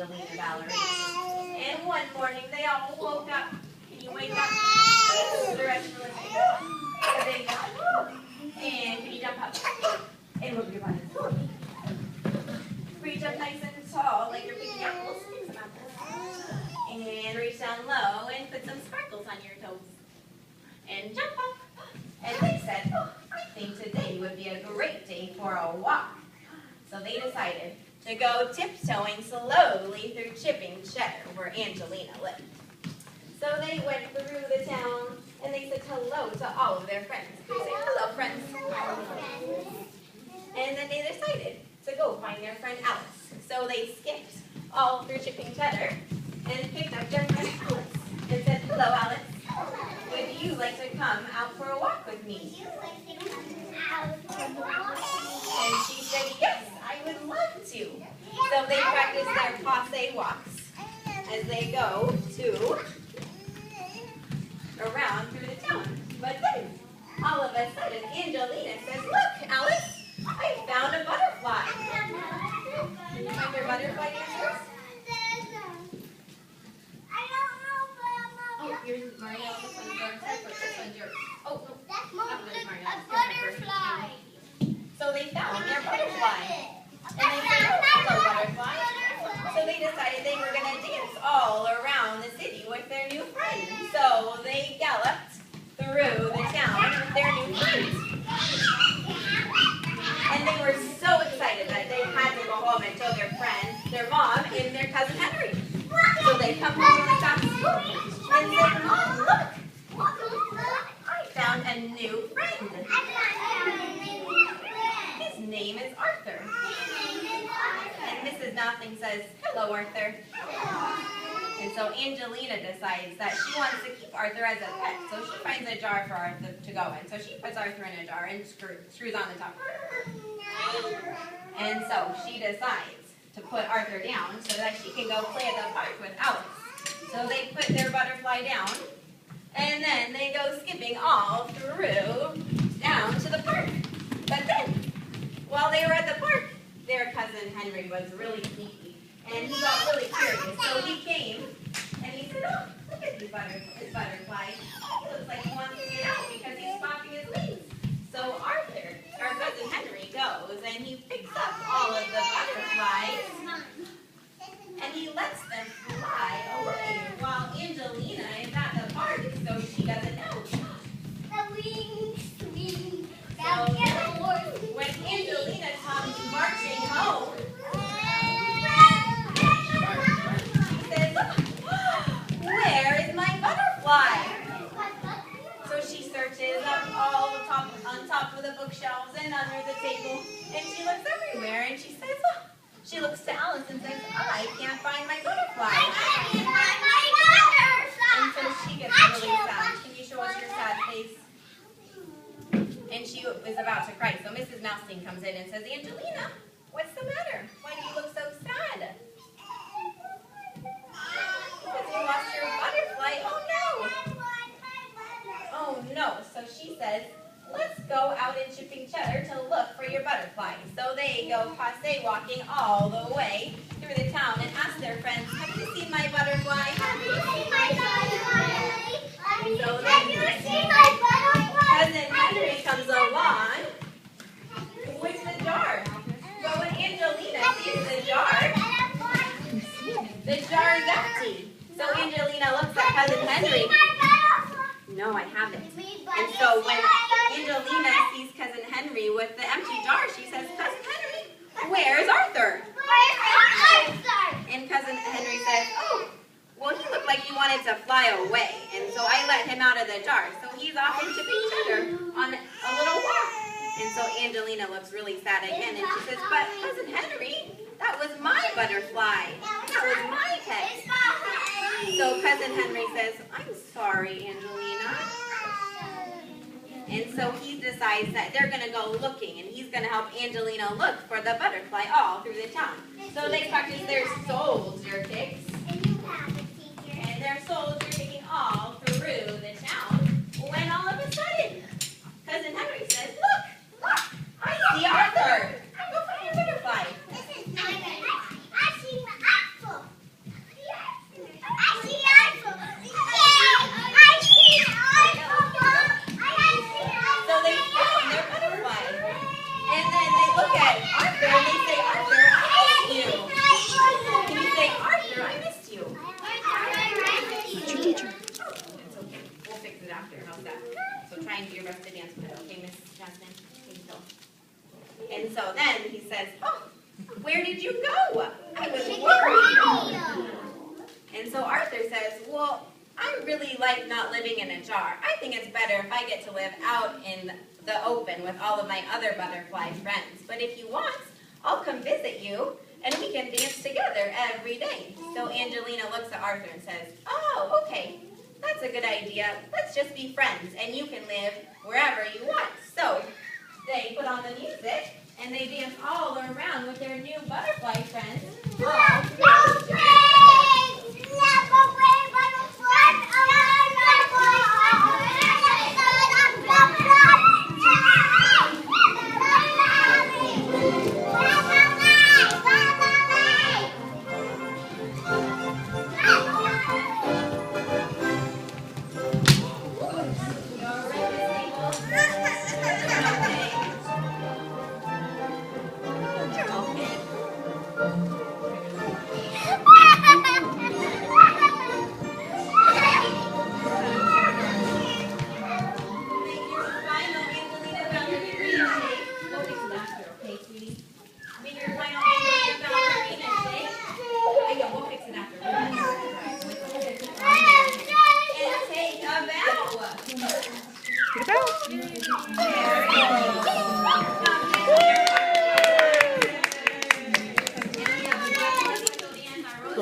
Angelina ballerina. And one morning they all woke up. Can you wake up? The rest of the day. So they got up. And can you jump up? And look at your butt. Reach up nice and tall like you're picking apples. Pick some apples. And reach down low and put some sparkles on your toes. And jump up. And they said, oh, I think today would be a great day for a walk. So they decided to go tiptoeing slowly through Chipping Cheddar where Angelina lived. So they went through the town and they said hello to all of their friends. They said, hello, friends. And then they decided to go find their friend Alice. So they skipped all through Chipping Cheddar and picked up their friend Alice and said, hello, Alice. Would you like to come out for a walk with me? And she said, yes, I would love to. So they practice their passe walks as they go around through the town. But then, all of a sudden, Angelina says, look, Alice, I found a butterfly. Did you find your butterfly dancers? Oh, here's Mario. This one's yours. This one's yours. Oh, no. That's Mario. A butterfly. So they found their butterfly. And they said, hello, butterfly. So they decided they were going to dance all around the city with their new friends. So they galloped through the town with their new friends. And they were so excited that they had to go home and tell their friend, their mom, and their cousin Henry. So they come home really fast and said, Mom, look, I found a new friend. His name is Arthur. And Mrs. Nothing says, hello, Arthur. And so Angelina decides that she wants to keep Arthur as a pet. So she finds a jar for Arthur to go in. So she puts Arthur in a jar and screws on the top. And so she decides to put Arthur down so that she can go play at the park with Alice. So they put their butterfly down, and then they go skipping all through down to the park. But then, while they were at the park, their cousin Henry was really sneaky, and he got really curious. So he came, and he said, oh, look at this butterfly. He looks like he wants to get out because he's flapping his wings. So Arthur, our cousin Henry, goes, and he picks up all of the butterflies, and he lets them fly away while Angelina is at the park, so she doesn't know. So when Angelina comes marching home, she says, where is my butterfly? So she searches up on top of the bookshelves and under the table, and she looks everywhere, and she says, oh. She looks to Alice and says, I can't find my butterfly. And so she gets really sad. Can you show us your sad face? And she is about to cry. So Mrs. Mousing comes in and says, Angelina, what's the matter? Why do you look so sad? Because you lost your butterfly. Oh, no. Oh, no. So she says, let's go out in Chipping Cheddar to look for your butterfly. So they go passe walking all the way through the town and ask their friends, have you seen my butterfly? Have you seen my butterfly? So then cousin Henry comes along with the jar. So when Angelina sees the jar is empty. So Angelina looks at cousin Henry. No, I haven't. And so when Angelina sees cousin Henry with the empty jar, she says, cousin Henry, where's Arthur? And cousin Henry says, oh, well, he looked like he wanted to fly away, and so I let him out of the jar. So he's off in Chipping Cheddar on a little walk. And so Angelina looks really sad again, and she says, but cousin Henry, that was my butterfly. That was my pet. So cousin Henry says, I'm sorry, Angelina. And so he decides that they're going to go looking, and he's going to help Angelina look for the butterfly all through the town. So they practice their soldier kicks. And their soldier kicking all through the town. When all of a sudden, cousin Henry says, look, I see Arthur. Go find your butterfly. really like not living in a jar. I think it's better if I get to live out in the open with all of my other butterfly friends. But if you want, I'll come visit you and we can dance together every day. So Angelina looks at Arthur and says, oh, okay, that's a good idea. Let's just be friends and you can live wherever you want. So they put on the music and they dance all around with their new butterfly friends.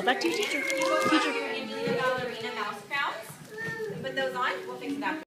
Go back to your teacher. Teacher. Ballerina mouse crowns. Put those on. We'll fix it after.